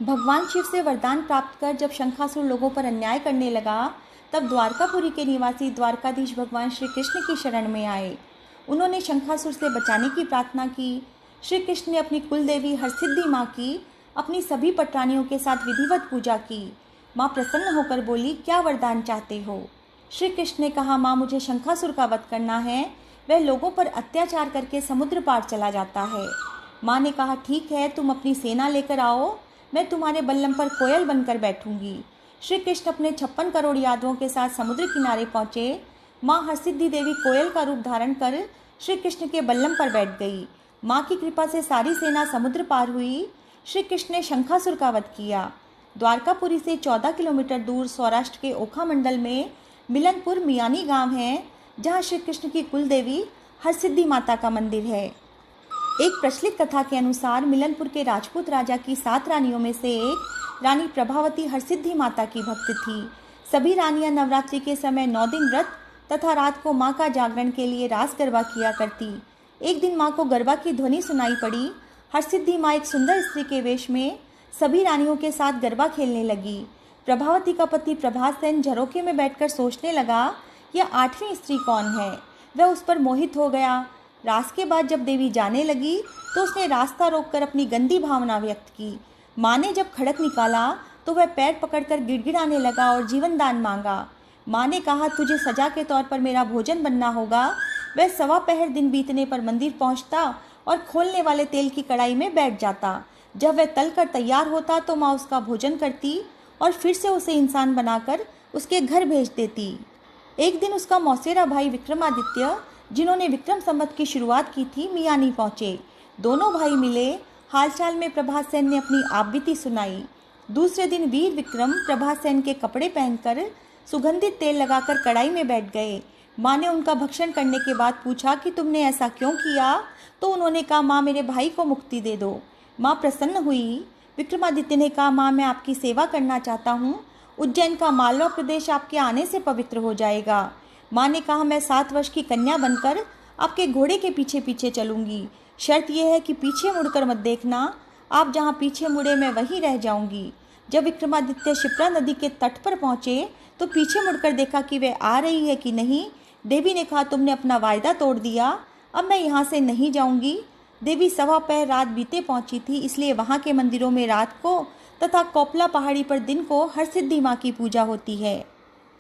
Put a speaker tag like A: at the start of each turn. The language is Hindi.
A: भगवान शिव से वरदान प्राप्त कर जब शंखासुर लोगों पर अन्याय करने लगा, तब द्वारकापुरी के निवासी द्वारकाधीश भगवान श्री कृष्ण की शरण में आए। उन्होंने शंखासुर से बचाने की प्रार्थना की। श्री कृष्ण ने अपनी कुलदेवी हरसिद्धि माँ की अपनी सभी पटरानियों के साथ विधिवत पूजा की। माँ प्रसन्न होकर बोली, क्या वरदान चाहते हो? श्री कृष्ण ने कहा, माँ मुझे शंखासुर का वध करना है। वह लोगों पर अत्याचार करके समुद्र पार चला जाता है। माँ ने कहा, ठीक है, तुम अपनी सेना लेकर आओ, मैं तुम्हारे बल्लम पर कोयल बनकर बैठूंगी। श्री कृष्ण अपने 56 करोड़ यादवों के साथ समुद्र किनारे पहुँचे। माँ हरसिद्धि देवी कोयल का रूप धारण कर श्री कृष्ण के बल्लम पर बैठ गई। माँ की कृपा से सारी सेना समुद्र पार हुई। श्री कृष्ण ने शंखासुर का वध किया। द्वारकापुरी से 14 किलोमीटर दूर सौराष्ट्र के ओखा मंडल में मिलनपुर मियानी गांव है, जहां श्री कृष्ण की कुलदेवी हरसिद्धि माता का मंदिर है। एक प्रचलित कथा के अनुसार मिलनपुर के राजपूत राजा की 7 रानियों में से एक रानी प्रभावती हरसिद्धि माता की भक्त थी। सभी रानियां नवरात्रि के समय 9 दिन व्रत तथा रात को मां का जागरण के लिए रास गरबा किया करती। एक दिन मां को गरबा की ध्वनि सुनाई पड़ी। हरसिद्धि मां एक सुंदर स्त्री के वेश में सभी रानियों के साथ गरबा खेलने लगी। प्रभावती का पति प्रभास सेन झरोखे में बैठकर सोचने लगा, यह 8वीं स्त्री कौन है। वह उस पर मोहित हो गया। रास के बाद जब देवी जाने लगी तो उसने रास्ता रोककर अपनी गंदी भावना व्यक्त की। माँ ने जब खड़क निकाला तो वह पैर पकड़कर गिड़गिड़ाने लगा और जीवन दान मांगा। माँ ने कहा, तुझे सजा के तौर पर मेरा भोजन बनना होगा। वह 1.25 पहर दिन बीतने पर मंदिर पहुँचता और खोलने वाले तेल की कढ़ाई में बैठ जाता। जब वह तल कर तैयार होता तो माँ उसका भोजन करती और फिर से उसे इंसान बनाकर उसके घर भेज देती। एक दिन उसका मौसेरा भाई विक्रमादित्य, जिन्होंने विक्रम संवत की शुरुआत की थी, मियानी पहुँचे। दोनों भाई मिले। हालचाल में प्रभास सेन ने अपनी आपबीती सुनाई। दूसरे दिन वीर विक्रम प्रभास सेन के कपड़े पहनकर सुगंधित तेल लगाकर कढ़ाई में बैठ गए। माँ ने उनका भक्षण करने के बाद पूछा कि तुमने ऐसा क्यों किया? तो उन्होंने कहा, माँ मेरे भाई को मुक्ति दे दो। माँ प्रसन्न हुई। विक्रमादित्य ने कहा, माँ मैं आपकी सेवा करना चाहता हूँ। उज्जैन का मालवा प्रदेश आपके आने से पवित्र हो जाएगा। माँ ने कहा, मैं 7 वर्ष की कन्या बनकर आपके घोड़े के पीछे पीछे चलूँगी। शर्त यह है कि पीछे मुड़कर मत देखना। आप जहाँ पीछे मुड़े मैं वहीं रह जाऊँगी। जब विक्रमादित्य शिप्रा नदी के तट पर पहुँचे तो पीछे मुड़कर देखा कि वह आ रही है कि नहीं। देवी ने कहा, तुमने अपना वायदा तोड़ दिया, अब मैं यहाँ से नहीं जाऊँगी। देवी 1.25 पहर रात बीते पहुँची थी, इसलिए वहाँ के मंदिरों में रात को तथा कोपला पहाड़ी पर दिन को हरसिद्धि माँ की पूजा होती है।